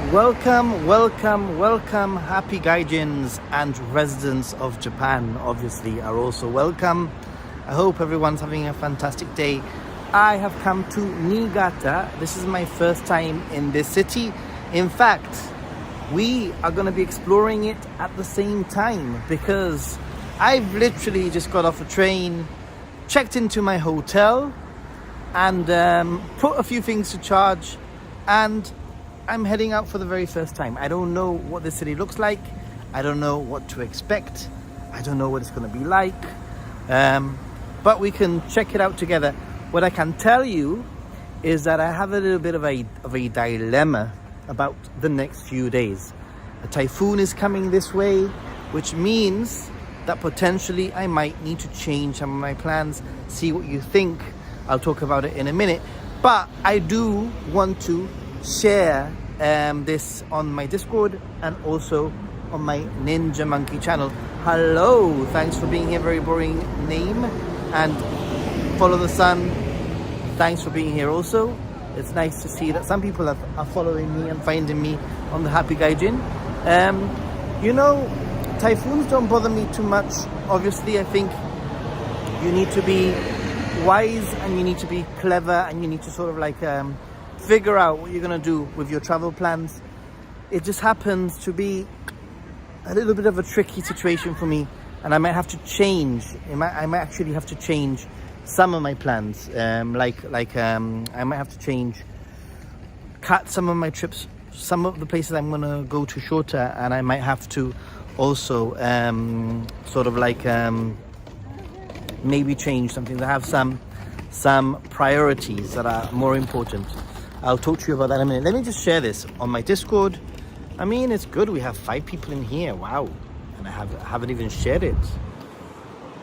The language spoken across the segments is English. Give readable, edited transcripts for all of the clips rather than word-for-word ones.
Welcome, welcome, welcome. Happy Gaijins and residents of Japan, obviously, are also welcome. I hope everyone's having a fantastic day. I have come to Niigata. This is my first time in this city. In fact, we are going to be exploring it at the same time because I've literally just got off a train, checked into my hotel, and put a few things to charge, and I'm heading out for the very first time. I don't know what the city looks like. I don't know what to expect. I don't know what it's going to be like. But we can check it out together. What I can tell you is that I have a little bit of a dilemma about the next few days. A typhoon is coming this way, which means that potentially I might need to change some of my plans. See what you think. I'll talk about it in a minute. But I do want to share this on my Discord and also on my Ninja Monkey channel. Hello, thanks for being here. Very boring name. And Follow the Sun, thanks for being here also. It's nice to see that some people are following me and finding me on the Happy Gaijin. Typhoons don't bother me too much. Obviously, I think you need to be wise and you need to be clever and you need to sort of figure out what you're going to do with your travel plans. It just happens to be a little bit of a tricky situation for me, and I might have to change. I might actually have to change some of my plans. I might have to cut some of my trips, some of the places I'm going to go to shorter, and I might have to also maybe change something to have some priorities that are more important. I'll talk to you about that in a minute. Let me just share this on my Discord. I mean, it's good. We have 5 people in here. Wow. And I haven't even shared it.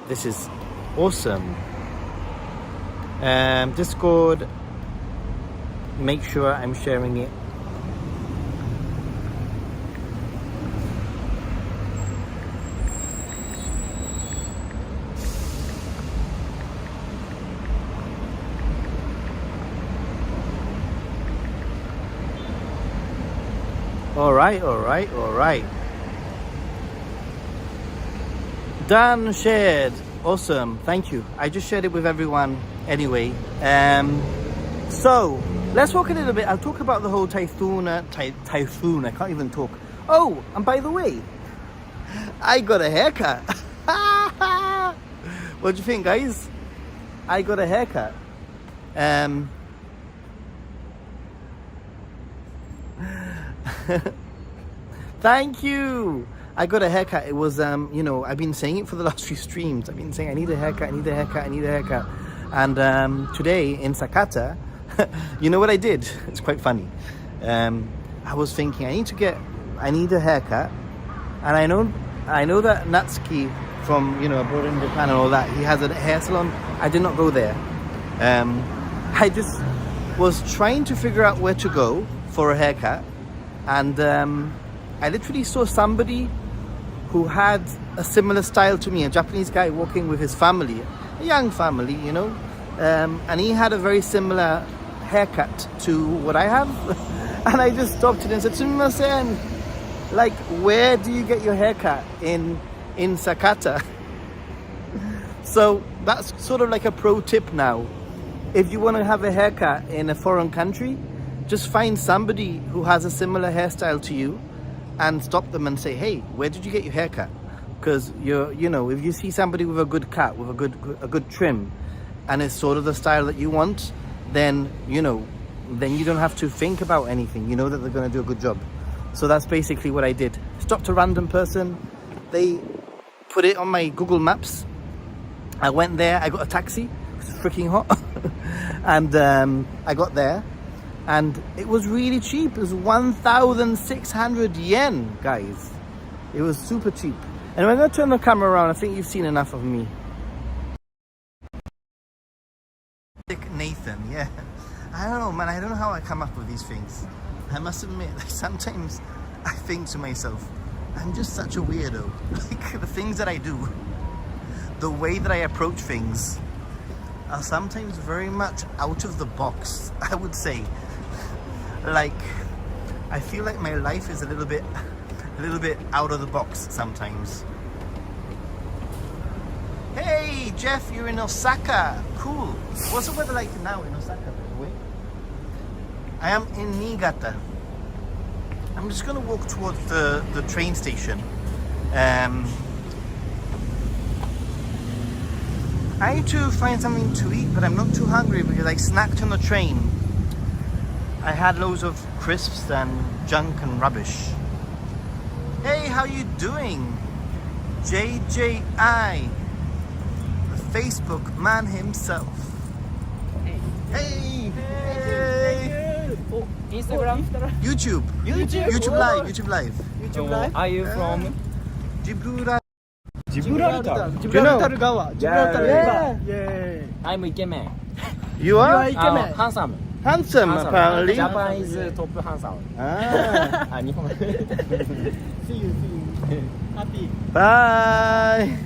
This is awesome. Discord. Make sure I'm sharing it. All right. Done, shared. Awesome, thank you. I just shared it with everyone anyway. So let's talk a little bit. I'll talk about the whole typhoon. I can't even talk. Oh, and by the way, I got a haircut. What do you think, guys? I got a haircut. Thank you. I got a haircut. It was I've been saying it for the last few streams. I've been saying I need a haircut. And today in Sakata, you know what I did? It's quite funny. I was thinking I need a haircut, and I know that Natsuki from abroad in Japan and all that, he has a hair salon. I did not go there. I just was trying to figure out where to go for a haircut. And I literally saw somebody who had a similar style to me, a Japanese guy walking with his family, a young family, and he had a very similar haircut to what I have. And I just stopped it and said, "Sumimasen, where do you get your haircut in Sakata?" So that's sort of like a pro tip now. If you want to have a haircut in a foreign country, just find somebody who has a similar hairstyle to you and stop them and say, "Hey, where did you get your haircut?" Because if you see somebody with a good cut, with a good trim, and it's sort of the style that you want, then you don't have to think about anything. You know that they're going to do a good job. So that's basically what I did. Stopped a random person. They put it on my Google Maps. I went there. I got a taxi. It was freaking hot. And I got there. And it was really cheap. It was 1,600 yen, guys. It was super cheap. And I'm going to turn the camera around. I think you've seen enough of me. Nathan, yeah. I don't know, man. I don't know how I come up with these things. I must admit, sometimes I think to myself, I'm just such a weirdo. The things that I do, the way that I approach things, are sometimes very much out of the box, I would say. I feel like my life is a little bit out of the box sometimes. Hey, Jeff, you're in Osaka. Cool. What's the weather like now in Osaka, by the way? I am in Niigata. I'm just going to walk towards the train station. I need to find something to eat, but I'm not too hungry because I snacked on the train. I had loads of crisps and junk and rubbish. Hey, how you doing? JJI, the Facebook man himself. Hey. Hey! Hey. Oh, Instagram? YouTube Live. YouTube Live. Are you from Gibraltar. Gibraltar? Yeah. I'm Ikemen. You are? Handsome. Handsome, apparently. Japan is top handsome. Ah. 日本 See you. Happy. Bye.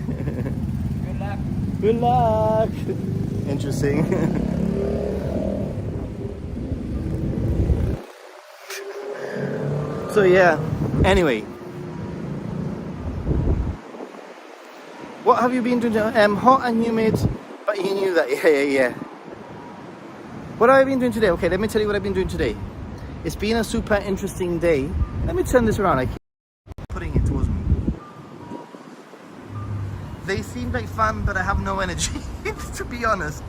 Good luck. Good luck. Interesting. So yeah, anyway. What have you been doing? Hot and humid, but you knew that. Yeah. What have I been doing today? Okay, let me tell you what I've been doing today. It's been a super interesting day. Let me turn this around. I keep putting it towards me. They seem like fun, but I have no energy, to be honest.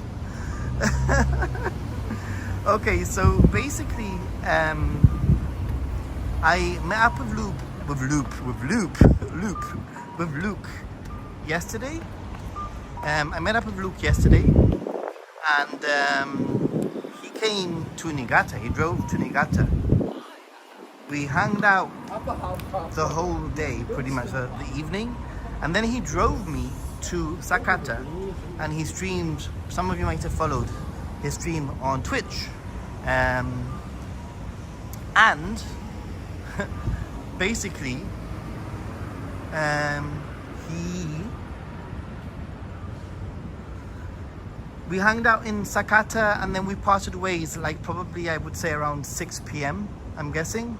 Okay, so basically, I met up with Luke yesterday. I met up with Luke yesterday, and he came to Niigata. He drove to Niigata. We hung out the whole day, pretty much the evening, and then he drove me to Sakata, and he streamed. Some of you might have followed his stream on Twitch, and basically, we hung out in Sakata, and then we parted ways, like probably I would say around 6 p.m. I'm guessing.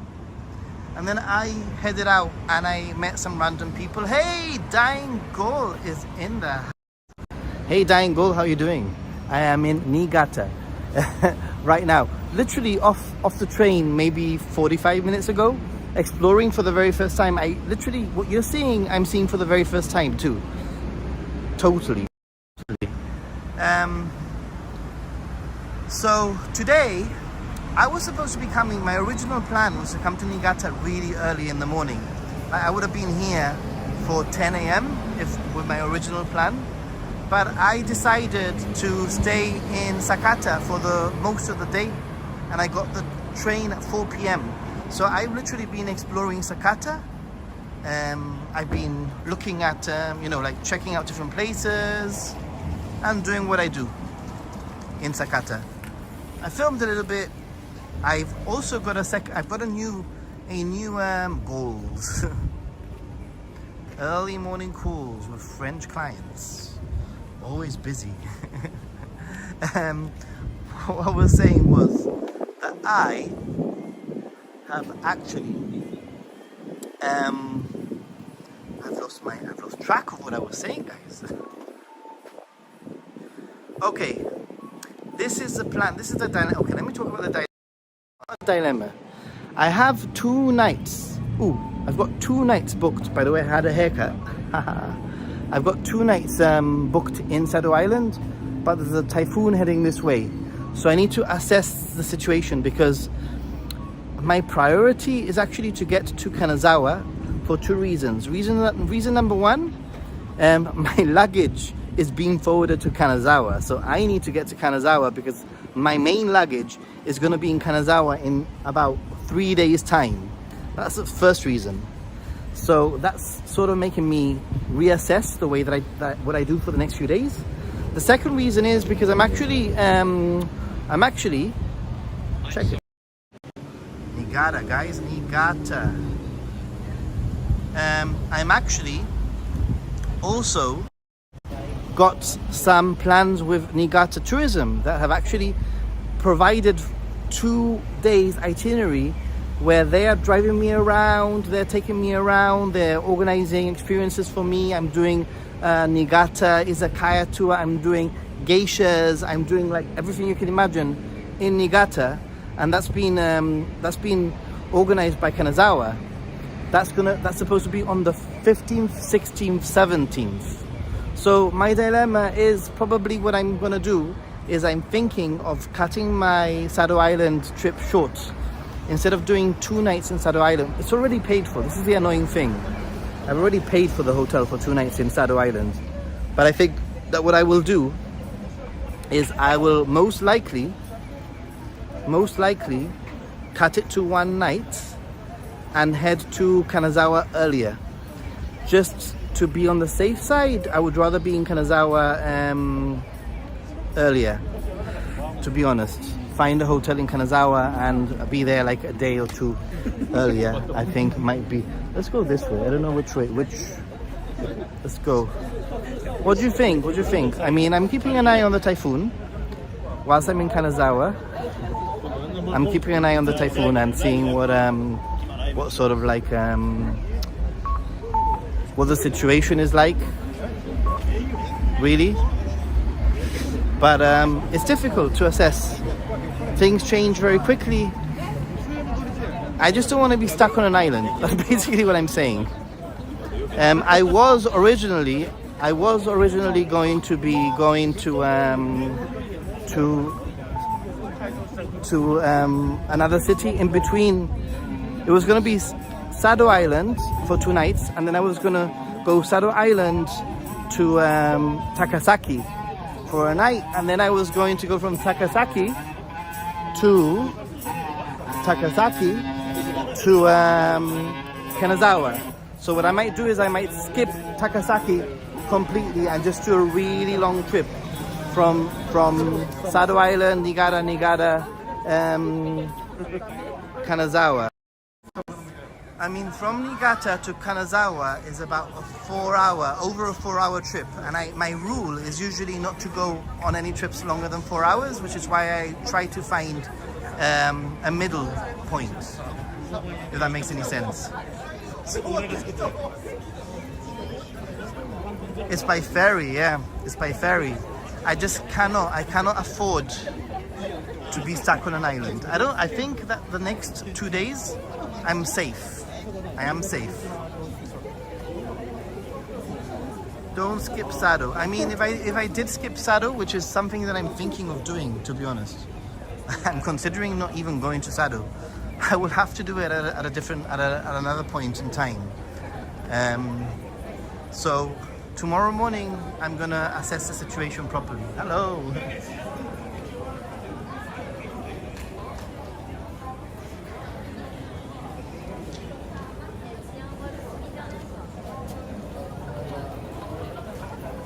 And then I headed out and I met some random people. Hey, Dying Goal is in there. Hey, Dying Goal, how are you doing? I am in Niigata right now. Literally off the train maybe 45 minutes ago, exploring for the very first time. What you're seeing, I'm seeing for the very first time too. Totally. So today, I was supposed to be coming. My original plan was to come to Niigata really early in the morning. I would have been here for 10 a.m. with my original plan, but I decided to stay in Sakata for the most of the day, and I got the train at 4 p.m. So I've literally been exploring Sakata. I've been looking at, like checking out different places and doing what I do in Sakata. I filmed a little bit. I've also got I've got a new goals. Early morning calls with French clients. Always busy. What I was saying was that I have actually I've lost track of what I was saying, guys. Okay, this is the plan. This is the dilemma. Okay, let me talk about the dilemma. I have 2 nights. I've got 2 nights booked. By the way, I had a haircut. I've got 2 nights booked in Sado Island, but there's a typhoon heading this way. So I need to assess the situation because my priority is actually to get to Kanazawa for 2 reasons. Reason number 1, my luggage is being forwarded to Kanazawa. So I need to get to Kanazawa because my main luggage is going to be in Kanazawa in about 3 days' time. That's the first reason. So that's sort of making me reassess the way what I do for the next few days. The second reason is because I'm actually check it. Niigata, guys, Niigata. I'm actually also got some plans with Niigata Tourism that have actually provided 2 days itinerary where they are driving me around, they're taking me around, they're organizing experiences for me. I'm doing Niigata Izakaya tour, I'm doing geishas, I'm doing like everything you can imagine in Niigata, and that's been organized by Kanazawa. That's supposed to be on the 15th, 16th, 17th. So my dilemma is probably what I'm gonna do is I'm thinking of cutting my Sado Island trip short. Instead of doing 2 nights in Sado Island, it's already paid for. This is the annoying thing. I've already paid for the hotel for 2 nights in Sado Island. But I think that what I will do is I will most likely cut it to 1 night and head to Kanazawa earlier. Just to be on the safe side, I would rather be in Kanazawa earlier, to be honest. Find a hotel in Kanazawa and be there like a day or 2 earlier. I think might be. Let's go this way. I don't know which way. Let's go. What do you think? I mean, I'm keeping an eye on the typhoon whilst I'm in Kanazawa. I'm keeping an eye on the typhoon and seeing what sort of like what the situation is like. Really. But it's difficult to assess. Things change very quickly. I just don't want to be stuck on an island. That's basically what I'm saying. I was originally going to be going to another city in between. It was going to be Sado Island for 2 nights, and then I was going to go Sado Island to Takasaki for a night, and then I was going to go from Takasaki to Kanazawa. So what I might do is I might skip Takasaki completely and just do a really long trip from Sado Island, Niigata, Kanazawa. I mean, from Niigata to Kanazawa is about over a 4-hour trip, and my rule is usually not to go on any trips longer than 4 hours, which is why I try to find a middle point, if that makes any sense. It's by ferry, yeah. It's by ferry. I cannot afford to be stuck on an island. I think that the next 2 days I'm safe. I am safe. Don't skip Sado. I mean, if I did skip Sado, which is something that I'm thinking of doing, to be honest, I'm considering not even going to Sado. I will have to do it at another point in time. So tomorrow morning, I'm gonna assess the situation properly. Hello.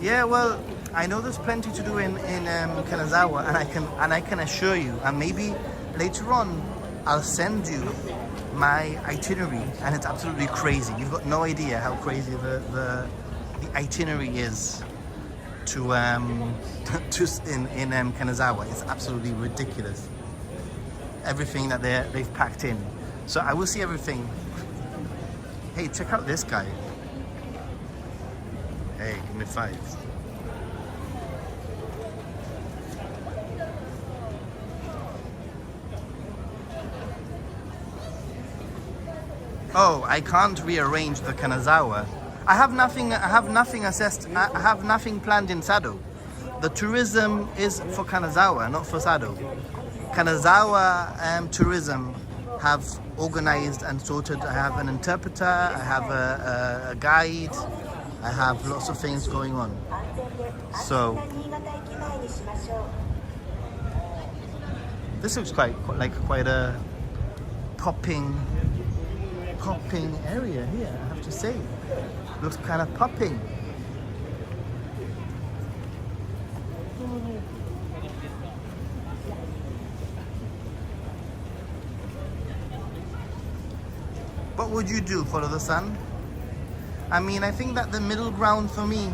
Yeah, well, I know there's plenty to do in Kanazawa, and I can assure you, and maybe later on I'll send you my itinerary, and it's absolutely crazy. You've got no idea how crazy the itinerary is in Kanazawa. It's absolutely ridiculous. Everything that they've packed in. So I will see everything. Hey, check out this guy. Hey, give me 5. Oh, I can't rearrange the Kanazawa. I have nothing assessed. I have nothing planned in Sado. The tourism is for Kanazawa, not for Sado. Kanazawa tourism have organized and sorted. I have an interpreter. I have a guide. I have lots of things going on. So this looks quite a popping area here, I have to say. Looks kind of popping. What would you do? Follow the sun? I mean, I think that the middle ground for me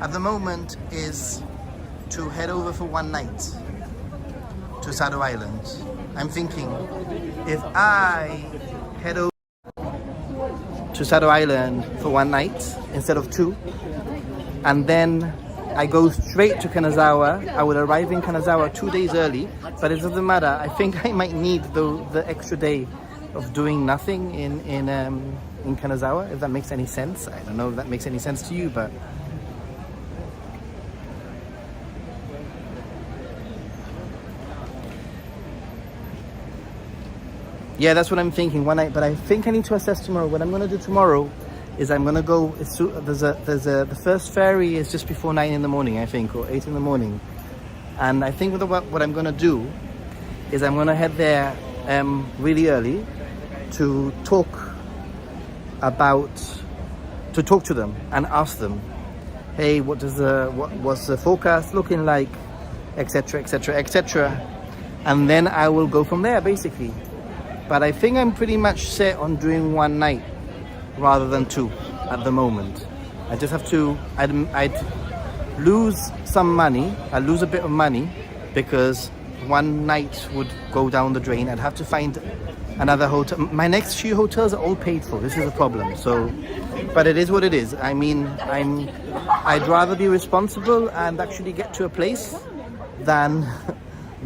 at the moment is to head over for 1 night to Sado Island. I'm thinking if I head over to Sado Island for one night instead of two, and then I go straight to Kanazawa. I will arrive in Kanazawa 2 days early, but it doesn't matter. I think I might need the extra day of doing nothing in Kanazawa, if that makes any sense. I don't know if that makes any sense to you, but yeah, that's what I'm thinking. One night, but I think I need to assess tomorrow. What I'm going to do tomorrow is I'm going to go. The first ferry is just before 9 in the morning, I think, or 8 in the morning, and I think what I'm going to do is I'm going to head there really early to talk to them and ask them, hey, what's the forecast looking like, etc., etc., etc., and then I will go from there, basically. But I think I'm pretty much set on doing one night rather than two at the moment. I just have to, I'd lose some money, I'd lose a bit of money because one night would go down the drain. I'd have to find another hotel. My next few hotels are all paid for. This is a problem. So, but it is what it is. I mean, I'd rather be responsible and actually get to a place than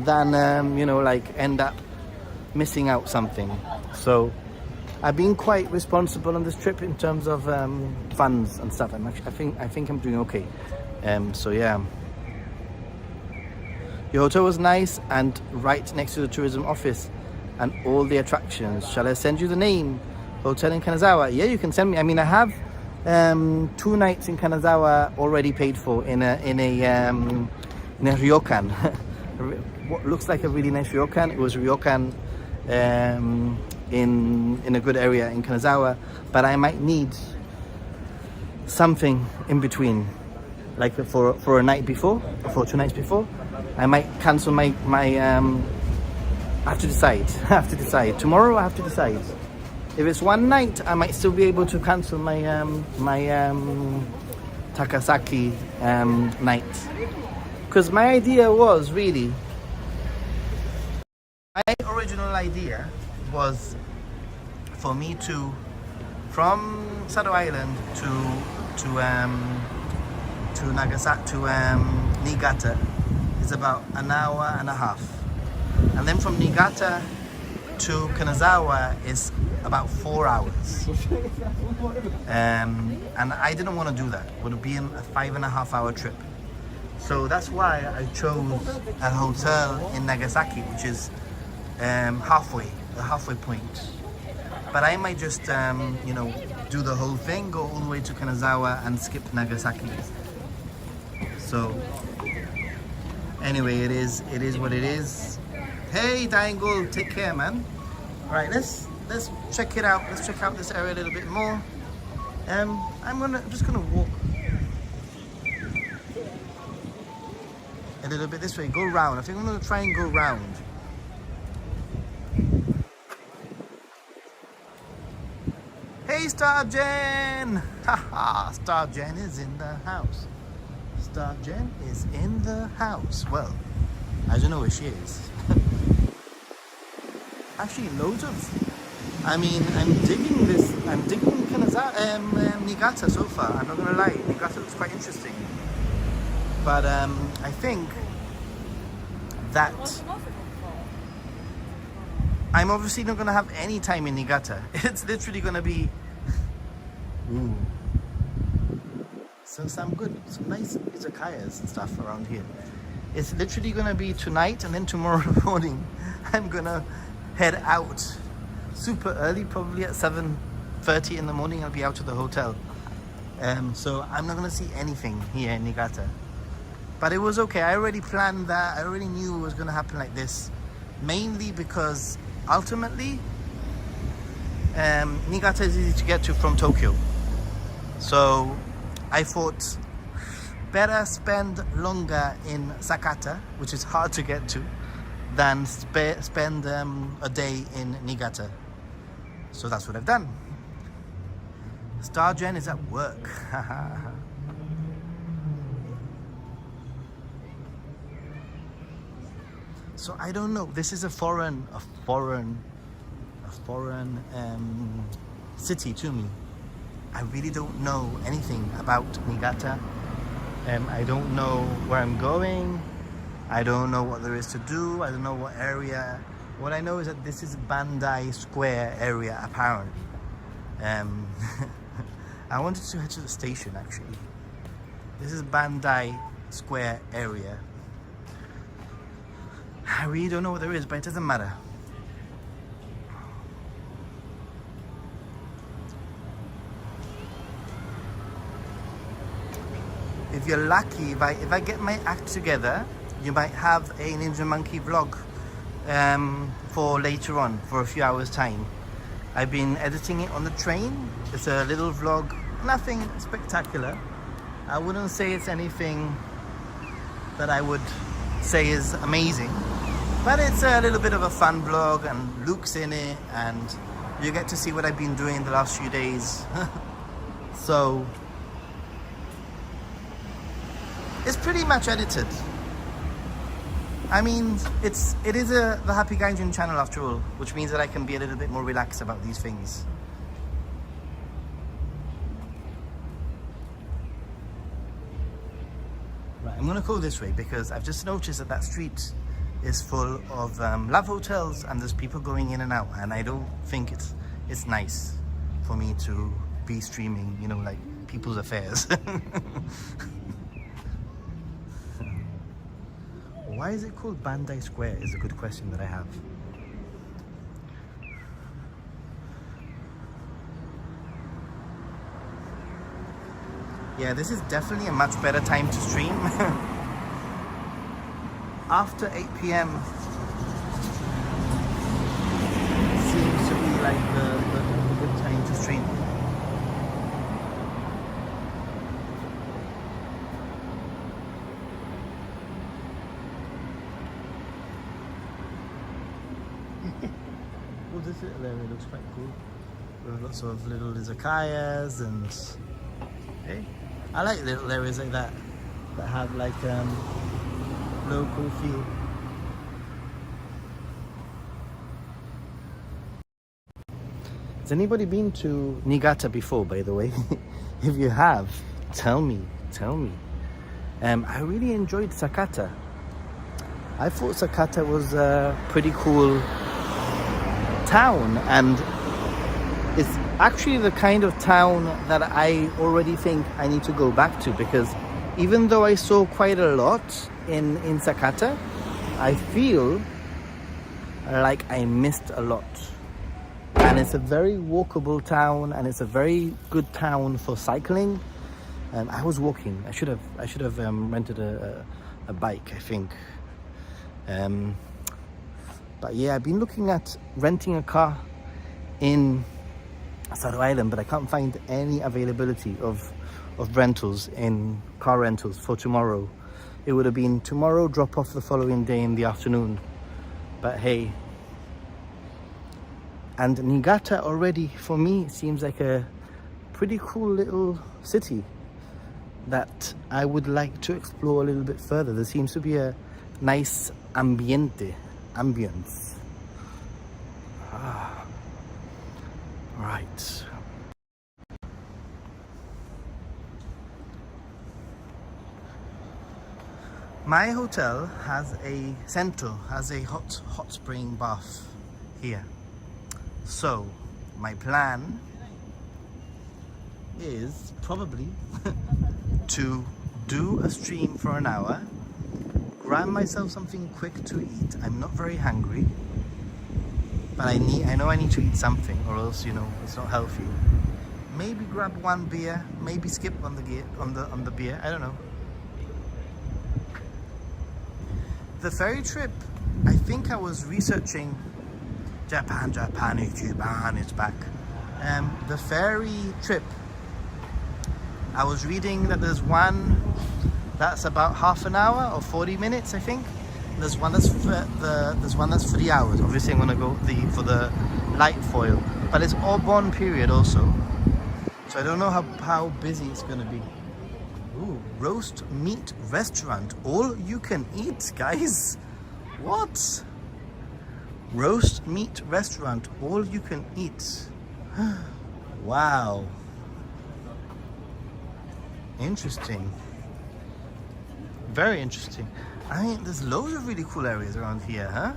like end up missing out something. So I've been quite responsible on this trip in terms of funds and stuff. I think I'm doing okay. So yeah, your hotel was nice and right next to the tourism office and all the attractions. Shall I send you the name? Hotel in Kanazawa? Yeah, you can send me. I mean, I have 2 nights in Kanazawa already paid for in a ryokan. What looks like a really nice ryokan. It was a ryokan in a good area in Kanazawa, but I might need something in between, like for a night before, for 2 nights before. I might cancel my I have to decide. Tomorrow I have to decide. If it's one night, I might still be able to cancel my Takasaki night, because my idea was really. My original idea was for me to, from Sado Island to Nagasaki to Niigata is about an hour and a half, and then from Niigata to Kanazawa is about 4 hours. And I didn't want to do that. It would have been a 5.5 hour trip. So that's why I chose a hotel in Nagasaki, which is the halfway point. But I might just, do the whole thing, go all the way to Kanazawa and skip Nagasaki. So, anyway, it is what it is. Hey, Dangle, take care, man. All right, let's check it out. Let's check out this area a little bit more. I'm just gonna walk a little bit this way. Go round. I think I'm gonna try and go round. Hey, Star Jen! Haha, Star Jen is in the house. Star Jen is in the house. Well, I don't know where she is. Actually, loads of. I mean, I'm digging this. I'm digging Niigata so far. I'm not gonna lie. Niigata looks quite interesting. But I think that I'm obviously not gonna have any time in Niigata. It's literally gonna be. Ooh. So some nice izakayas and stuff around here. It's literally gonna be tonight, and then tomorrow morning I'm gonna head out super early, probably at 7:30 in the morning. I'll be out of the hotel. So I'm not gonna see anything here in Niigata. But it was okay. I already planned that. I already knew it was gonna happen like this, mainly because ultimately Niigata is easy to get to from Tokyo. So I thought better spend longer in Sakata, which is hard to get to, than spend a day in Niigata. So that's what I've done. Star Jen is at work. So I don't know. This is a foreign city to me. I really don't know anything about Niigata. I don't know where I'm going. I don't know what there is to do. I don't know what area. What I know is that this is Bandai Square area, apparently. I wanted to head to the station, actually. This is Bandai Square area. I really don't know what there is, but it doesn't matter. If you're lucky, if I get my act together, you might have a Ninja Monkey vlog for later on, for a few hours time. I've been editing it on the train. It's a little vlog, nothing spectacular. I wouldn't say it's anything that I would say is amazing, but it's a little bit of a fun vlog, and Luke's in it, and you get to see what I've been doing the last few days. So it's pretty much edited. I mean, it is the Happy Gaijin channel after all, which means that I can be a little bit more relaxed about these things. Right, I'm gonna go this way because I've just noticed that street is full of love hotels, and there's people going in and out, and I don't think it's nice for me to be streaming, you know, like people's affairs. Why is it called Bandai Square is a good question that I have. Yeah, this is definitely a much better time to stream. After 8 p.m. seems to be like the good time to stream. Well, this little area looks quite cool. There are lots of little izakayas and hey, I like little areas like that have like local feel. Has anybody been to Niigata before, by the way? If you have, tell me. I really enjoyed Sakata. I thought Sakata was a pretty cool town, and it's actually the kind of town that I already think I need to go back to, because even though I saw quite a lot in Sakata, I feel like I missed a lot. And it's a very walkable town, and it's a very good town for cycling. I was walking. I should have rented a bike, I think. But yeah, I've been looking at renting a car in Saru Island, but I can't find any availability of rentals, in car rentals for tomorrow. It would have been tomorrow, drop off the following day in the afternoon. But hey. And Niigata already, for me, seems like a pretty cool little city that I would like to explore a little bit further. There seems to be a nice ambience. Right. My hotel has a center, has a hot spring bath here. So my plan is probably to do a stream for an hour, grab myself something quick to eat. I'm not very hungry, but I know I need to eat something, or else, you know, it's not healthy. Maybe grab one beer, maybe skip on the beer, I don't know. The ferry trip, I think I was researching Japan, it's back. The ferry trip, I was reading that there's one that's about half an hour or 40 minutes, I think. There's one that's 3 hours. Obviously, I'm gonna go for the light foil, but it's Obon period also, so I don't know how busy it's gonna be. Ooh, roast meat restaurant, all you can eat, guys. What? Roast meat restaurant, all you can eat. Wow. Interesting. Very interesting. I mean, there's loads of really cool areas around here, huh?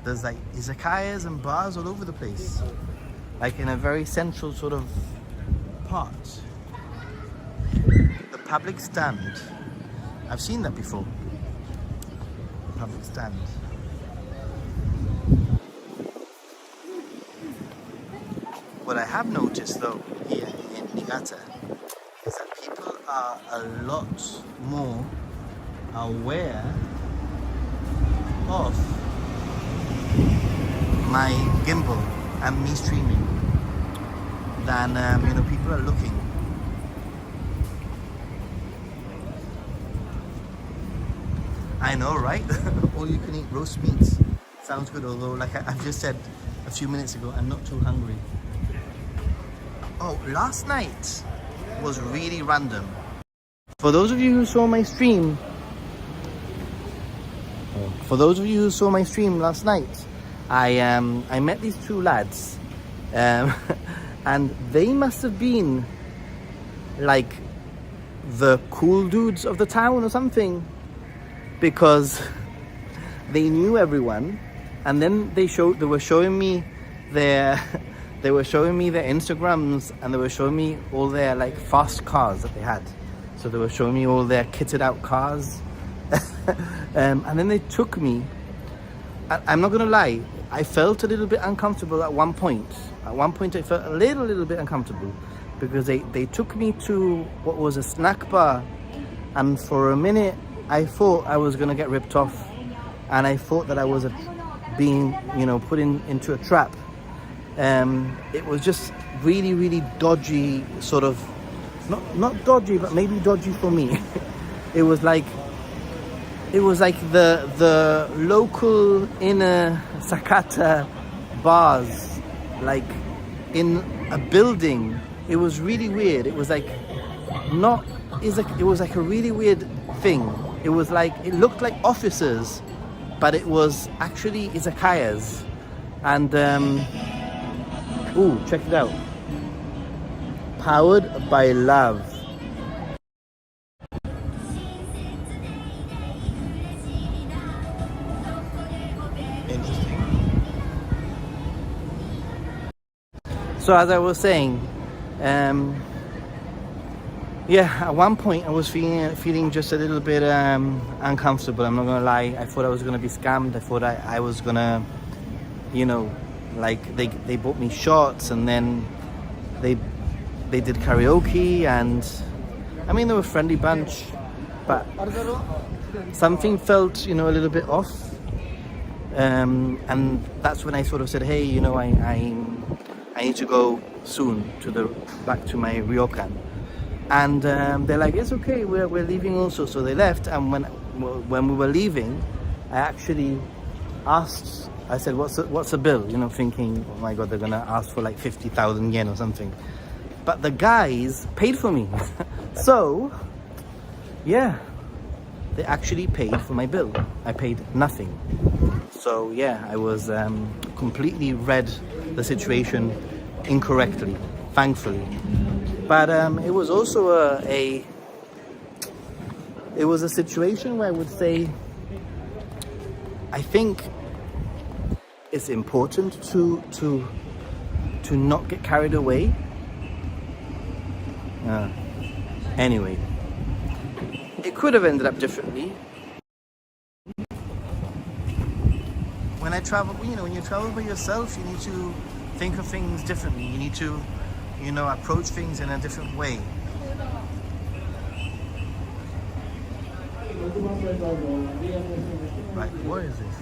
There's like izakayas and bars all over the place. Like in a very central sort of part. The public stand. I've seen that before. Public stand. What I have noticed though here in Niigata is that people are a lot more aware of my gimbal and me streaming than people are looking. I know, right? All you can eat roast meats sounds good, although like I've just said a few minutes ago, I'm not too hungry. Oh, last night was really random. For those of you who saw my stream, last night, I met these two lads, and they must have been like the cool dudes of the town or something, because they knew everyone, and then they were showing me their Instagrams, and they were showing me all their like fast cars that they had. So they were showing me all their kitted out cars, and then they took me. I'm not gonna lie, I felt a little bit uncomfortable at one point. At one point I felt a little bit uncomfortable, because they took me to what was a snack bar, and for a minute I thought I was gonna get ripped off, and I thought that I was being put into a trap. It was just really dodgy, sort of not dodgy, but maybe dodgy for me. It was like the local inner Sakata bars, like in a building. It was really weird. It was like it was like a really weird thing. It was like, it looked like offices, but it was actually izakayas. And ooh, check it out. Powered by love. Interesting. So as I was saying, at one point I was feeling just a little bit uncomfortable. I'm not gonna lie. I thought I was gonna be scammed. I thought I was gonna, like they bought me shots, and then they did karaoke, and I mean, they were a friendly bunch, but something felt a little bit off, and that's when I sort of said, hey, I need to go soon back to my ryokan. And they're like, it's okay, we're leaving also. So they left, and when we were leaving, I actually asked, I said, what's the bill? Thinking, oh my god, they're gonna ask for like 50,000 yen or something. But the guys paid for me. So yeah, they actually paid for my bill. I paid nothing. So yeah, I was completely read the situation incorrectly, thankfully. But it was also a situation where I would say, I think it's important to not get carried away. Anyway, it could have ended up differently. When I travel, when you travel by yourself, you need to think of things differently. You need to approach things in a different way. Right, what is this?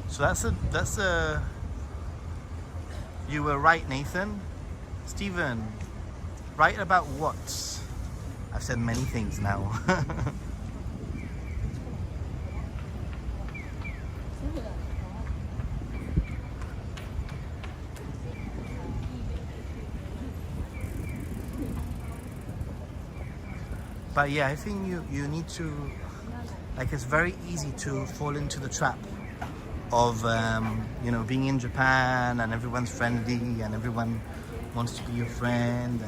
So that's a. You were right, Nathan. Stephen, right about what? I've said many things now. But yeah, I think you need to, like, it's very easy to fall into the trap of you know, being in Japan and everyone's friendly and everyone wants to be your friend,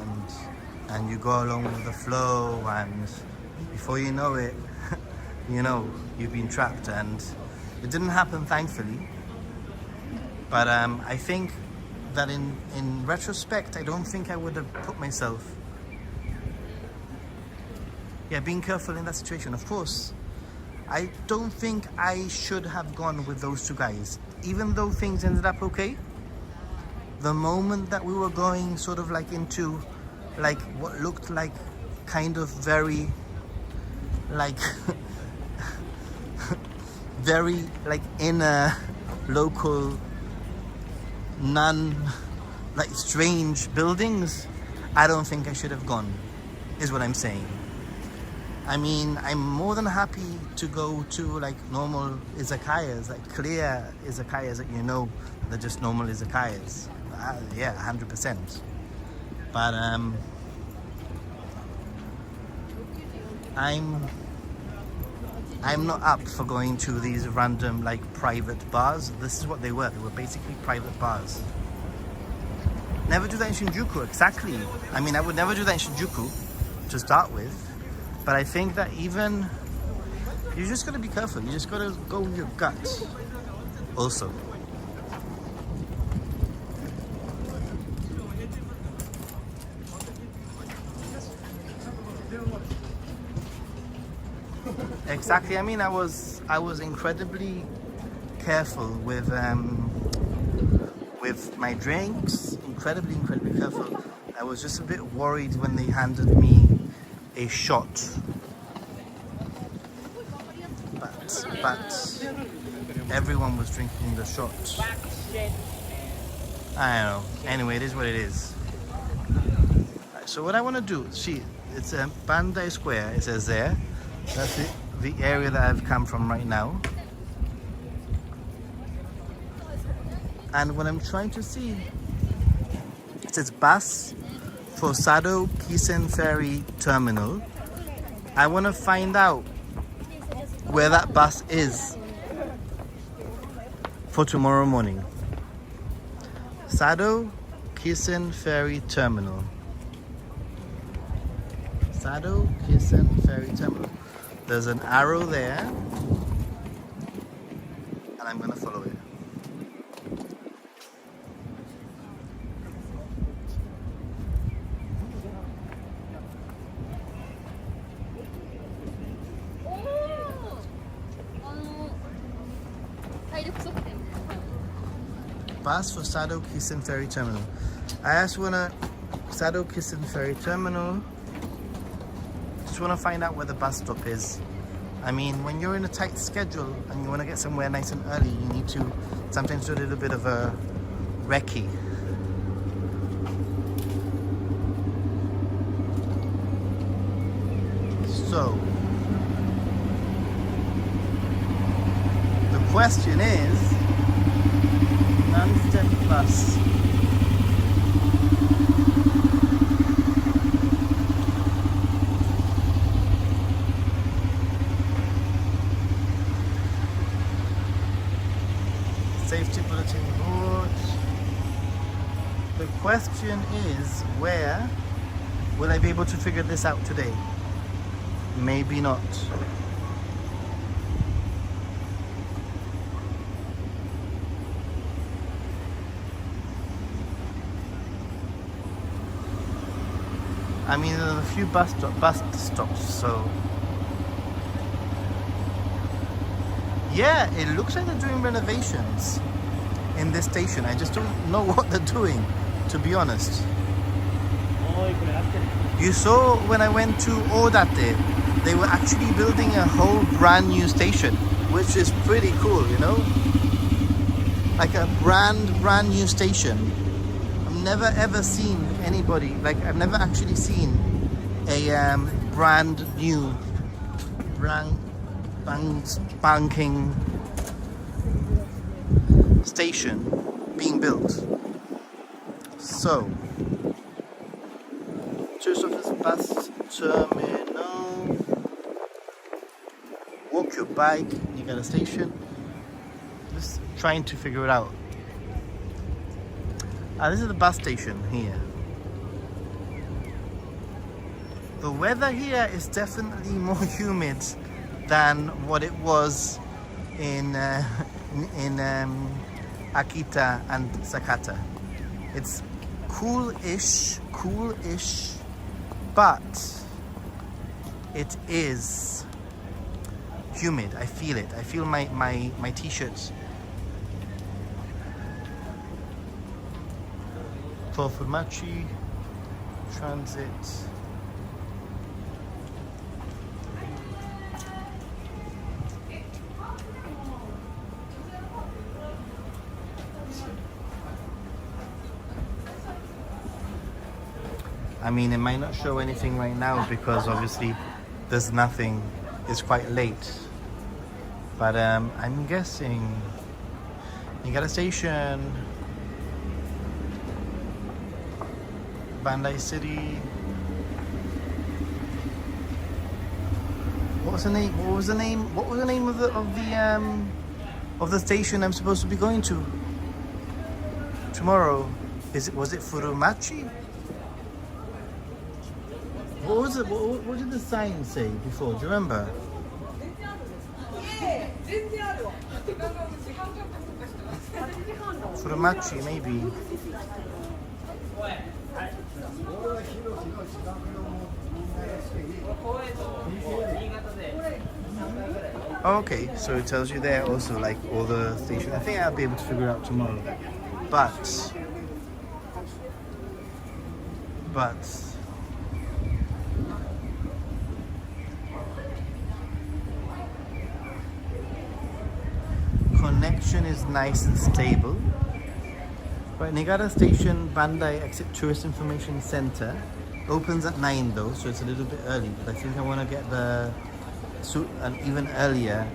and you go along with the flow, and before you know it, you know, you've been trapped. And it didn't happen, thankfully. But I think that in retrospect, I don't think I would have put myself, yeah, being careful in that situation. Of course, I don't think I should have gone with those two guys, even though things ended up okay. The moment that we were going sort of like into like what looked like kind of very like very like inner local like strange buildings, I don't think I should have gone, is what I'm saying. I mean, I'm more than happy to go to like normal izakayas, like clear izakayas that you know, they're just normal izakayas. Yeah, 100%. But I'm not up for going to these random like private bars. This is what they were. They were basically private bars. Never do that in Shinjuku, exactly. I mean, I would never do that in Shinjuku to start with. But I think that even, you just gotta be careful. You just gotta go with your gut also. Exactly. I mean, I was incredibly careful with my drinks. Incredibly careful. I was just a bit worried when they handed me a shot. But everyone was drinking the shot. I don't know. Anyway, it is what it is. Right, so what I want to do, see, it's a Bandai Square. It says there. That's the area that I've come from right now. And what I'm trying to see, it says bus for Sado Kisen Ferry Terminal. I want to find out where that bus is for tomorrow morning. Sado Kisen Ferry Terminal. Sado Kisen Ferry Terminal. There's an arrow there, and I'm gonna follow it. Bus for Sado Kisen Ferry Terminal. I just wanna Sado Kisen Ferry Terminal. Just want to find out where the bus stop is. I mean, when you're in a tight schedule and you want to get somewhere nice and early, you need to sometimes do a little bit of a recce. So, the question is, non-step bus. Safety bulletin board. The question is, where will I be able to figure this out today? Maybe not. I mean, there are a few bus stops, so yeah, it looks like they're doing renovations in this station. I just don't know what they're doing, to be honest. You saw when I went to Odate, they were actually building a whole brand new station, which is pretty cool, you know? Like a brand new station. I've never ever seen anybody, like I've never actually seen a brand new, spanking station being built. So, Church Office Bus Terminal. bike, Niigata Station. Just trying to figure it out. This is the bus station here. The weather here is definitely more humid than what it was in Akita and Sakata. It's cool-ish, but it is humid. I feel it. I feel my t-shirts. Tofumachi Transit. I mean, it might not show anything right now because obviously there's nothing. It's quite late. But I'm guessing Niigata Station, Bandai City. What was the name? What was the name? What was the name of the station I'm supposed to be going to tomorrow? Was it Furumachi? What was it? What did the sign say before? Do you remember? Furumachi, maybe. Oh, okay, so it tells you there also like all the stations. I think I'll be able to figure it out tomorrow. But connection is nice and stable. Right, Niigata Station Bandai Exit Tourist Information Center opens at 9 though, so it's a little bit early. But I think I want to get an even earlier.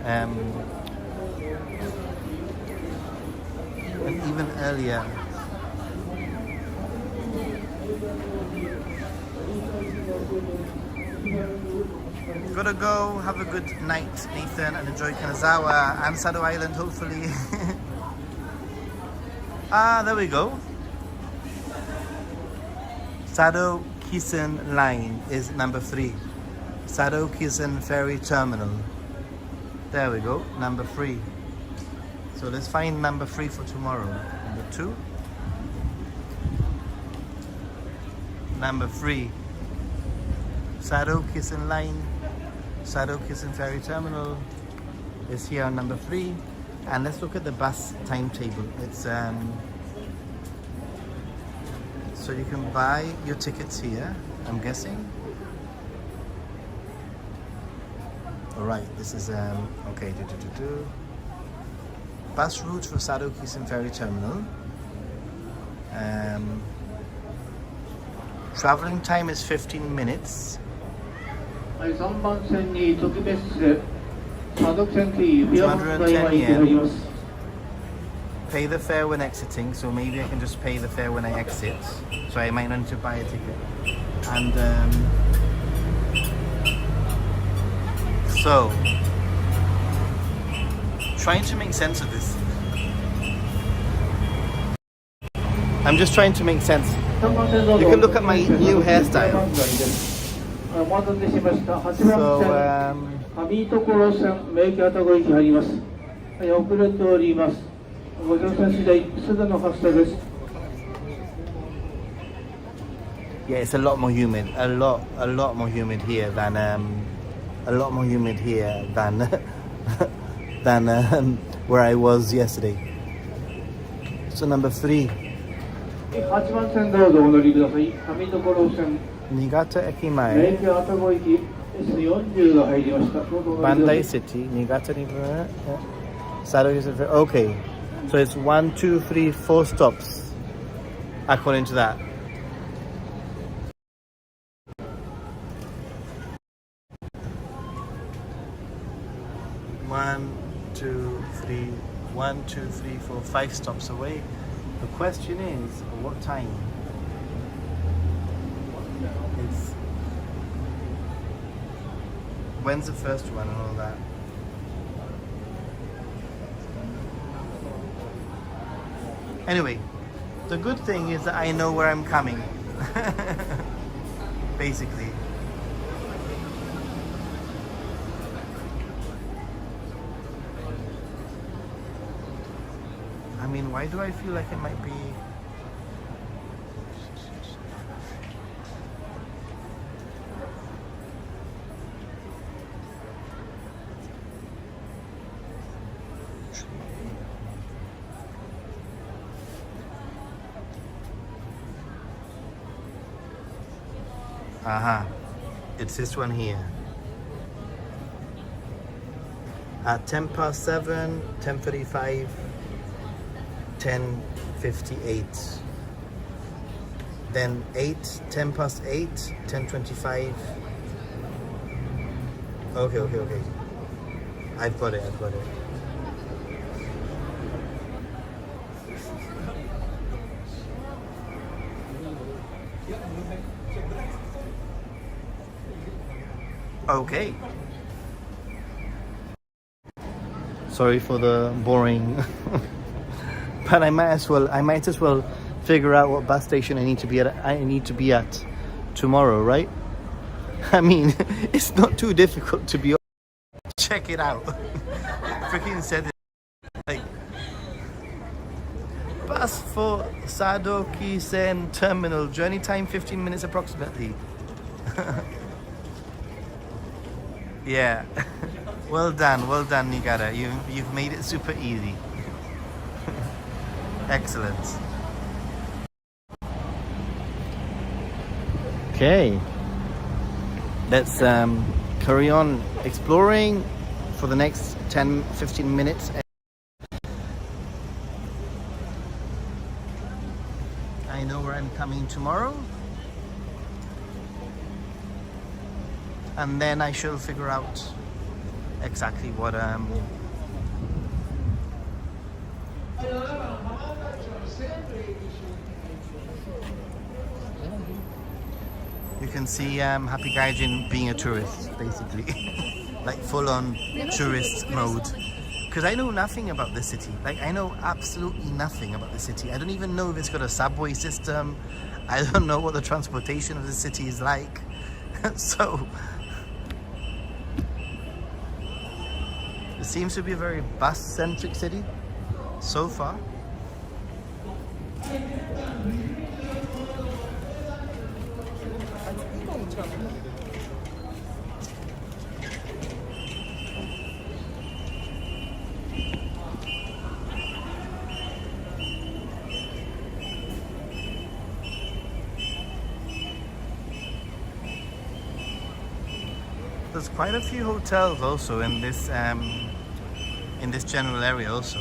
Gotta go. Have a good night, Nathan, and enjoy Kanazawa and Sado Island, hopefully. There we go. Sado Kisen line is number 3. Sado Kisen Ferry Terminal. There we go, number 3. So let's find number 3 for tomorrow. Number 2. Number 3. Sado Kisen line. Sado Kisen Ferry Terminal is here on number 3. And let's look at the bus timetable. It's so you can buy your tickets here, I'm guessing. All right, this is okay. Bus route for Sado Kisen Ferry Terminal. Traveling time is 15 minutes. 3番線に特別で佐渡線というビア本題は行っております。 Pay the fare when exiting, so maybe I can just pay the fare when I exit. So I might not need to buy a ticket. And so trying to make sense of this. I'm just trying to make sense. You can look at my new hairstyle. So, 上所線名木愛宕駅入ります。遅れております。ご乗車次第すぐの発車です。 Yeah, it's a lot more humid. A lot more humid here than where I was yesterday. So number 3. 8番線どうぞお乗りください。上所線 Niigata 駅前。 名木愛宕駅 S40 が入りました。 Bandai City, Niigata Sado Kisen Ferry. Okay, so it's 1, 2, 3, 4 stops according to that. One, two, three, 4, 5 stops away. The question is, what time? When's the first one and all that? Anyway, the good thing is that I know where I'm coming. Basically. I mean, why do I feel like it might be... Aha, it's this one here. At 10 past 7, 10:35, 10:58. Then 8, 10 past 8, 10:25. Okay. I've got it. Okay. Sorry for the boring, but I might as well figure out what bus station I need to be at tomorrow, right? I mean, it's not too difficult to be honest. Check it out. Freaking said it. Like, bus for Sadoki Sen Terminal, journey time 15 minutes approximately. Yeah. Well done, Niigata. You've made it super easy. Excellent. Okay. Let's carry on exploring for the next 10-15 minutes. I know where I'm coming tomorrow. And then I shall figure out exactly what you can see Happy Gaijin being a tourist, basically. Like full on tourist mode. Because I know nothing about the city. Like, I know absolutely nothing about the city. I don't even know if it's got a subway system. I don't know what the transportation of the city is like. So it seems to be a very bus-centric city so far. There's quite a few hotels also in this general area also.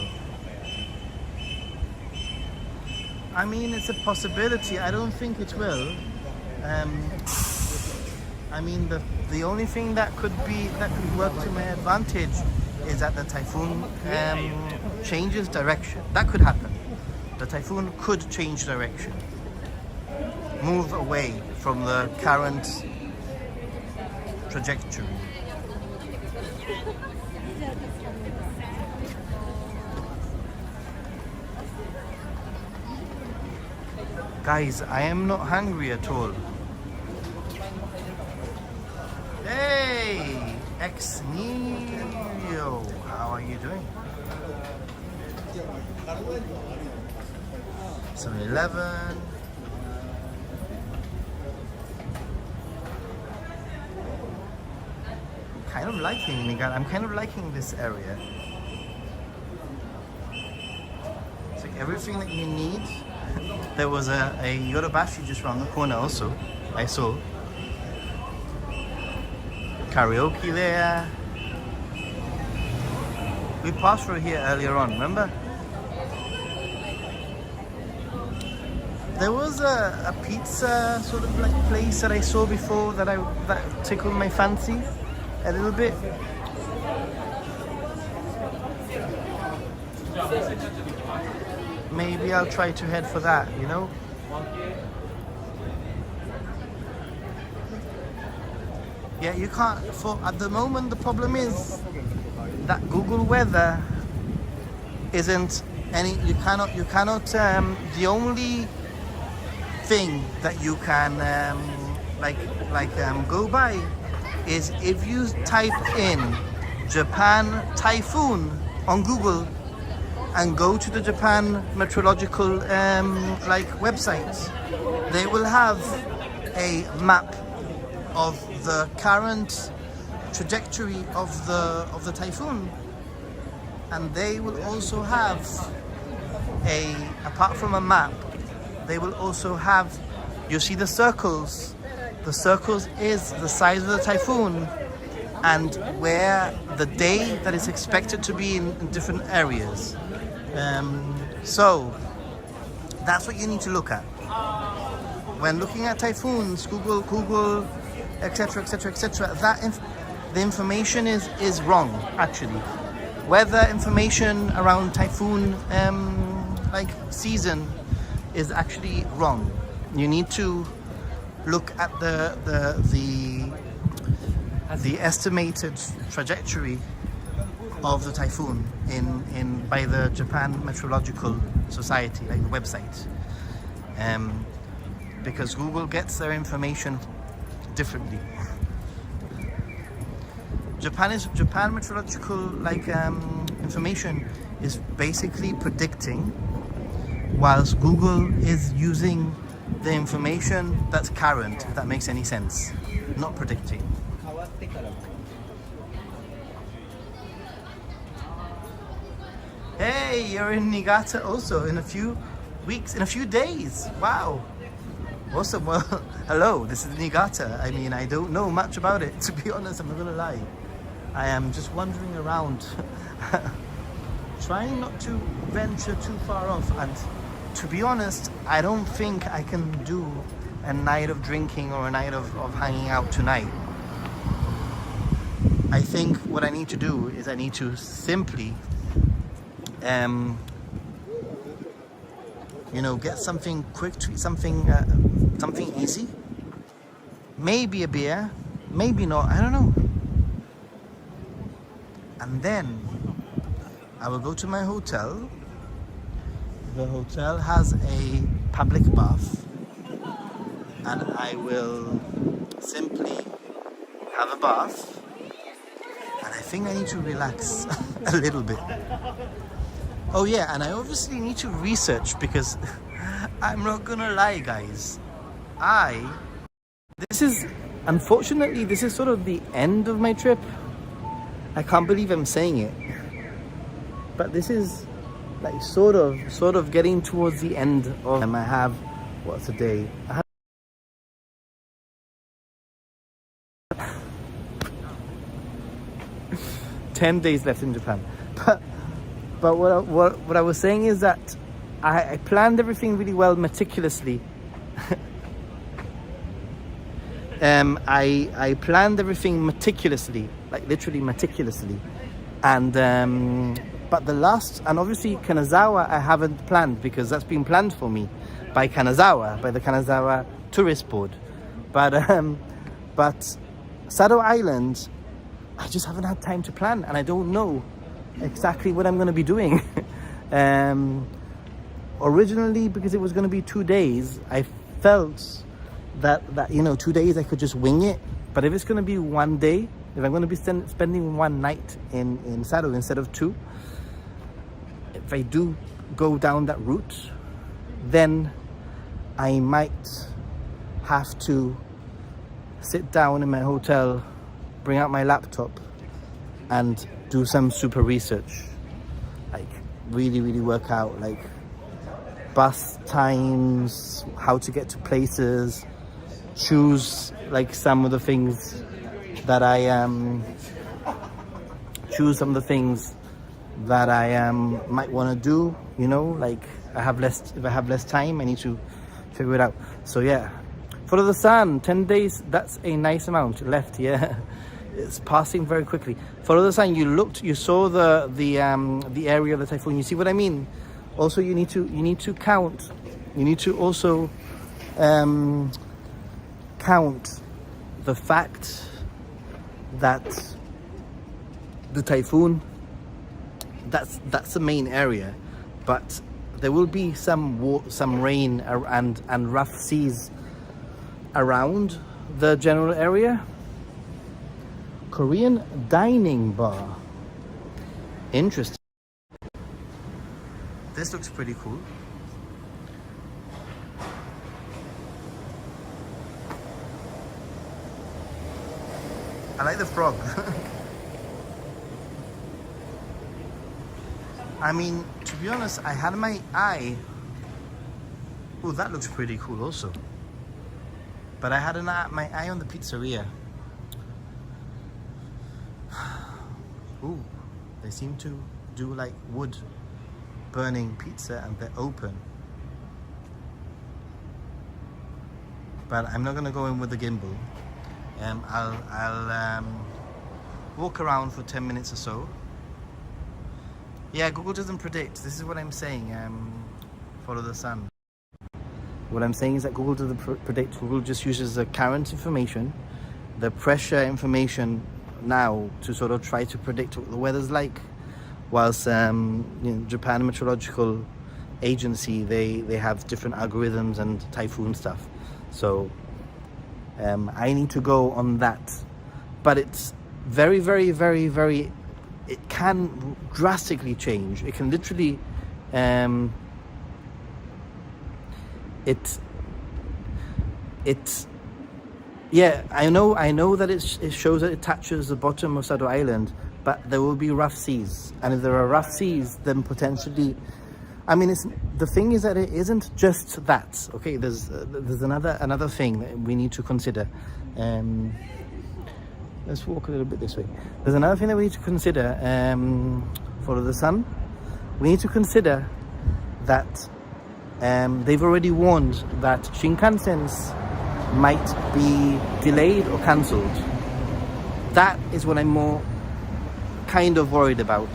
I mean, it's a possibility. I don't think it will. I mean, the only thing that could work to my advantage is that the typhoon changes direction. That could happen. The typhoon could change direction, move away from the current trajectory. Guys, I am not hungry at all. Hey, ex Neo, how are you doing? 7-Eleven. Kind of liking Niigata. I'm kind of liking this area. It's like everything that you need. There was a Yodobashi just around the corner also, I saw. Karaoke there. We passed through here earlier on, remember? There was a pizza sort of like place that I saw before that tickled my fancy a little bit. Maybe I'll try to head for that, you know? Yeah, you can't, at the moment the problem is that Google Weather isn't the only thing that you can go by is if you type in Japan typhoon on Google and go to the Japan meteorological website, they will have a map of the current trajectory of the typhoon, and they will also have apart from a map, they will also have, you see the circles is the size of the typhoon and where the day that is expected to be in different areas. So that's what you need to look at when looking at typhoons. Google, etc. The information is wrong actually. Weather information around typhoon season is actually wrong. You need to look at the estimated trajectory of the typhoon by the Japan Meteorological Society, like the website, because Google gets their information differently. Japan Meteorological information is basically predicting, whilst Google is using the information that's current, if that makes any sense, not predicting. Hey, you're in Niigata also in a few weeks, in a few days. Wow. Awesome. Well, hello, this is Niigata. I mean, I don't know much about it, to be honest, I'm not gonna lie. I am just wandering around, trying not to venture too far off, and to be honest, I don't think I can do a night of drinking or a night of hanging out tonight. I think what I need to do is I need to simply get something quick to eat, something easy, maybe a beer, maybe not, I don't know, and then I will go to my hotel. The hotel has a public bath, and I will simply have a bath, and I think I need to relax a little bit. Oh yeah, and I obviously need to research, because I'm not gonna lie, guys, unfortunately this is sort of the end of my trip. I can't believe I'm saying it, but this is like sort of getting towards the end of I have, what's the day? I have 10 days left in Japan. But what I was saying is that I planned everything really well, meticulously. I planned everything meticulously, like literally meticulously, and but and obviously Kanazawa I haven't planned, because that's been planned for me by the Kanazawa Tourist Board. But Sado Island, I just haven't had time to plan, and I don't know exactly what I'm going to be doing. Originally, because it was going to be 2 days, I felt that 2 days I could just wing it. But if it's going to be 1 day, if I'm going to be spending one night in Sado instead of 2, if I do go down that route, then I might have to sit down in my hotel, bring out my laptop, and do some super research, like really work out like bus times, how to get to places, choose like some of the things that I might want to do, like if I have less time, I need to figure it out. So yeah, follow the sun, 10 days, that's a nice amount left. Yeah, it's passing very quickly. Follow the sun. You saw the area of the typhoon. You see what I mean? Also, you need to count. You need to also count the fact that the typhoon, that's the main area, but there will be some rain and rough seas around the general area. Korean dining bar. Interesting. This looks pretty cool. I like the frog. I mean, to be honest, I had my eye. Oh, that looks pretty cool also. But I had my eye on the pizzeria. Ooh, they seem to do like wood burning pizza and they're open. But I'm not gonna go in with the gimbal. I'll walk around for 10 minutes or so. Yeah, Google doesn't predict. This is what I'm saying. Follow the sun. What I'm saying is that Google doesn't predict. Google just uses the current information, the pressure information now to sort of try to predict what the weather's like. Whilst Japan Meteorological Agency, they have different algorithms and typhoon stuff. So I need to go on that. But it's very, very, very, very, it can drastically change. It can literally, yeah, I know that it shows that it touches the bottom of Sado Island, but there will be rough seas. And if there are rough seas, then potentially, I mean, the thing is that it isn't just that, okay? There's another thing that we need to consider. Let's walk a little bit this way. There's another thing that we need to consider. Follow the sun. We need to consider that they've already warned that Shinkansens might be delayed or cancelled. That is what I'm more kind of worried about.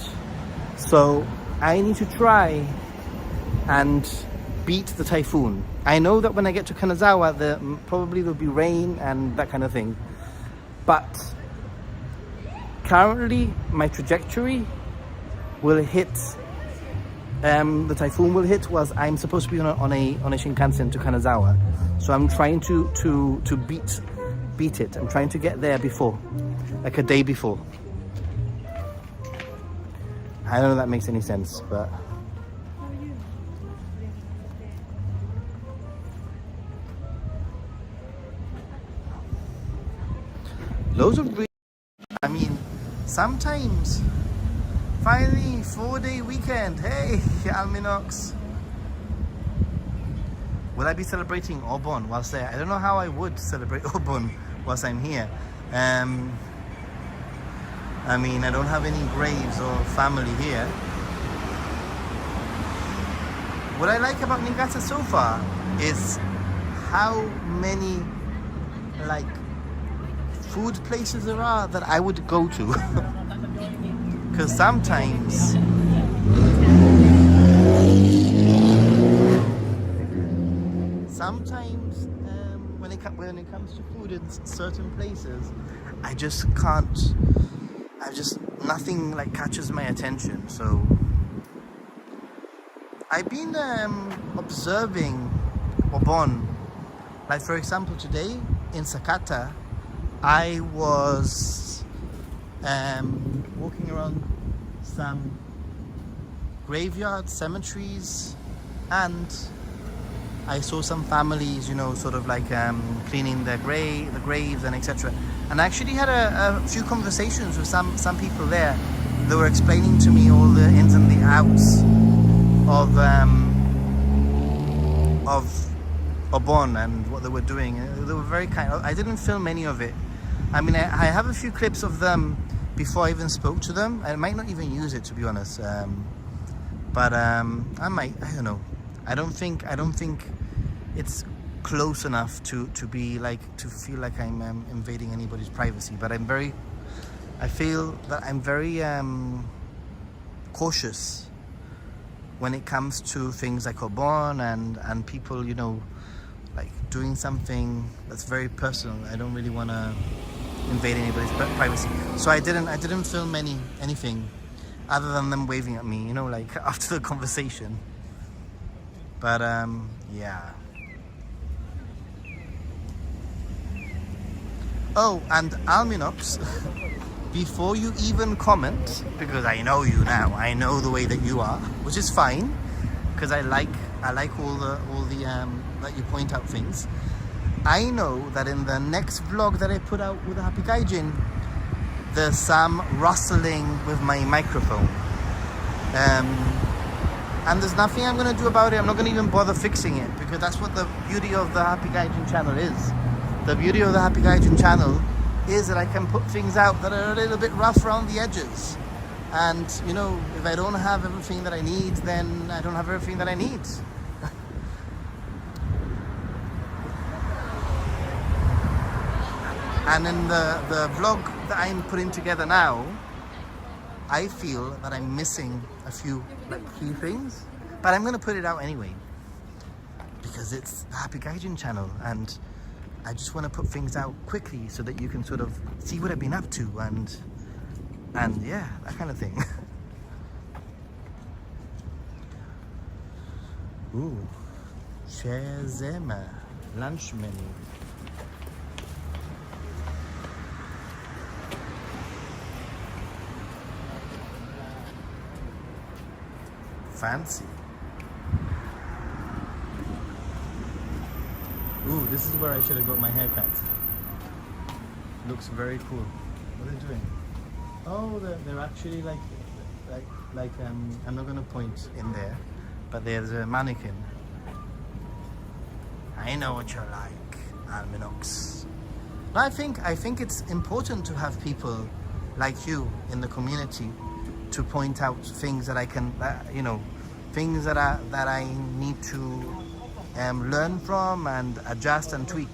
So I need to try and beat the typhoon. I know that when I get to Kanazawa, probably there'll be rain and that kind of thing. But currently, my trajectory will hit. The typhoon will hit was I'm supposed to be on a Shinkansen to Kanazawa, so I'm trying to beat it. I'm trying to get there before, like a day before. I don't know if that makes any sense, but loads of green. I mean, sometimes. Finally, 4-day weekend. Hey, Alminox. Will I be celebrating Obon whilst there? I don't know how I would celebrate Obon whilst I'm here. I mean, I don't have any graves or family here. What I like about Niigata so far is how many, like, food places there are that I would go to. Because sometimes when it comes to food in certain places, I just can't. Nothing like catches my attention. So I've been observing Obon. Like for example, today in Sakata, I was walking around some graveyards, cemeteries, and I saw some families, you know, sort of like cleaning the graves and etc. And I actually had a few conversations with some people there. They were explaining to me all the ins and the outs of Obon and what they were doing. They were very kind. I didn't film any of it. I mean, I have a few clips of them before I even spoke to them. I might not even use it, to be honest. But I might. I don't know. I don't think it's close enough to be like to feel like I'm invading anybody's privacy. But I feel that I'm very cautious when it comes to things like Obon and people, you know, like doing something that's very personal. I don't really want to invade anybody's privacy, so I didn't film anything. other than them waving at me, you know, like after the conversation. But yeah. Oh, and Alminox, before you even comment, because I know you now, I know the way that you are, which is fine, because I like all the that you point out things. I know that in the next vlog that I put out with the Happy Gaijin, there's some rustling with my microphone. And there's nothing I'm going to do about it. I'm not going to even bother fixing it, because that's what the beauty of the Happy Gaijin channel is. The beauty of the Happy Gaijin channel is that I can put things out that are a little bit rough around the edges. And, you know, if I don't have everything that I need, then I don't have everything that I need. And in the vlog that I'm putting together now, I feel that I'm missing a few key things, but I'm going to put it out anyway, because it's the Happy Gaijin channel, and I just want to put things out quickly so that you can sort of see what I've been up to, and yeah, that kind of thing. Ooh, Shazema lunch menu. Fancy. Ooh, this is where I should have got my haircut. Looks very cool. What are they doing? Oh, they're actually like I'm not gonna point in there, but there's a mannequin. I know what you're like, Alminox. I think it's important to have people like you in the community to point out things that I can, you know, things that I need to learn from and adjust and tweak.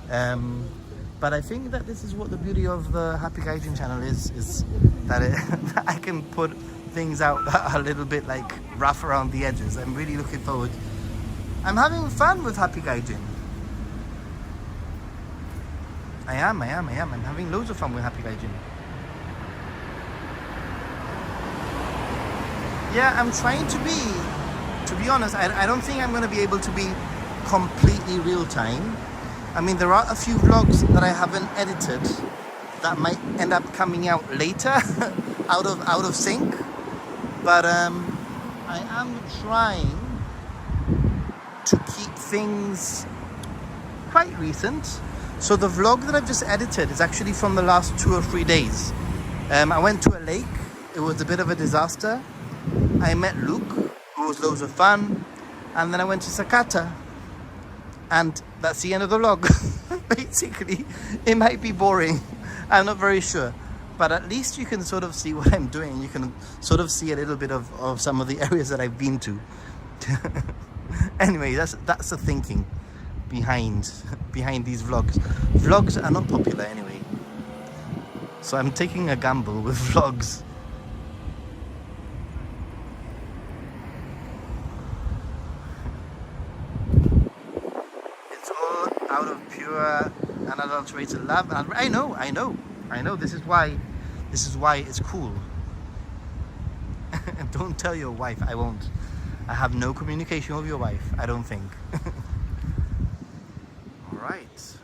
But I think that this is what the beauty of the Happy Gaijin channel is that, that I can put things out that are a little bit like rough around the edges. I'm really looking forward. I'm having fun with Happy Gaijin. I am. I'm having loads of fun with Happy Gaijin. Yeah, I'm trying to be honest, I don't think I'm going to be able to be completely real time. I mean, there are a few vlogs that I haven't edited that might end up coming out later, out of sync. But I am trying to keep things quite recent. So the vlog that I've just edited is actually from the last 2 or 3 days. I went to a lake. It was a bit of a disaster. I met Luke, who was loads of fun, and then I went to Sakata, and that's the end of the vlog. Basically, it might be boring, I'm not very sure, but at least you can sort of see what I'm doing. You can sort of see a little bit of some of the areas that I've been to. Anyway, that's the thinking behind these vlogs. Vlogs are not popular anyway, so I'm taking a gamble with vlogs. Out of pure unadulterated love. And I know. This is why it's cool. Don't tell your wife. I won't. I have no communication with your wife, I don't think. All right.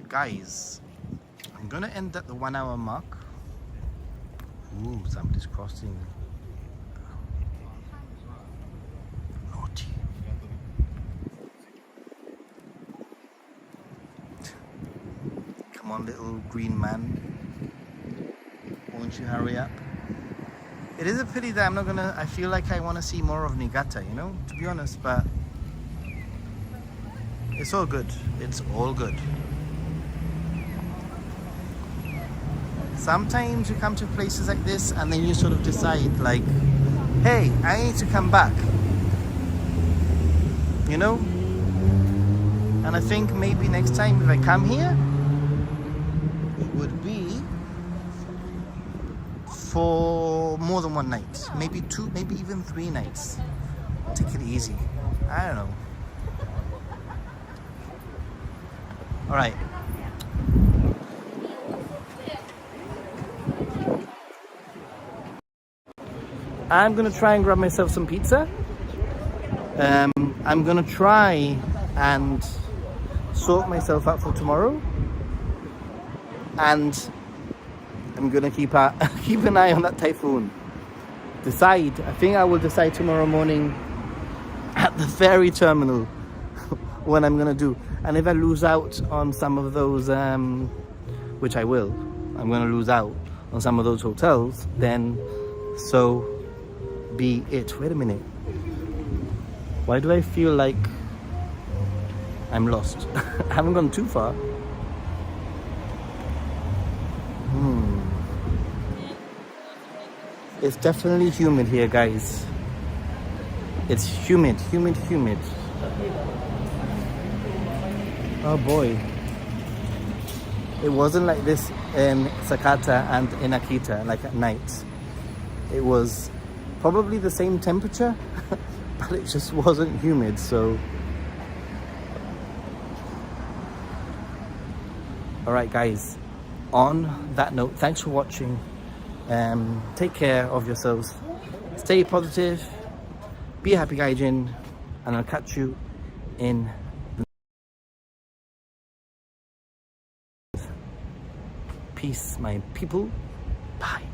Guys, I'm gonna end at the 1 hour mark. Ooh, somebody's crossing. Naughty. Come on, little green man. Won't you hurry up? It is a pity that I feel like I want to see more of Niigata, you know, to be honest, but it's all good. It's all good. Sometimes you come to places like this and then you sort of decide like, hey, I need to come back, you know? And I think maybe next time if I come here, it would be for more than one night. Maybe 2, maybe even 3 nights. Take it easy. I don't know. All right. I'm gonna try and grab myself some pizza. I'm gonna try and sort myself out for tomorrow, and I'm gonna keep an eye on that typhoon. I think I will decide tomorrow morning at the ferry terminal what I'm gonna do. And if I lose out on some of those, which I will, I'm gonna lose out on some of those hotels, then so be it. Wait a minute. Why do I feel like I'm lost? I haven't gone too far. It's definitely humid here, guys. It's humid. Oh boy. It wasn't like this in Sakata and in Akita, like at night. It was probably the same temperature, but it just wasn't humid, so. All right, guys. On that note, thanks for watching. Take care of yourselves. Stay positive. Be a happy Gaijin, and I'll catch you in the peace, my people. Bye.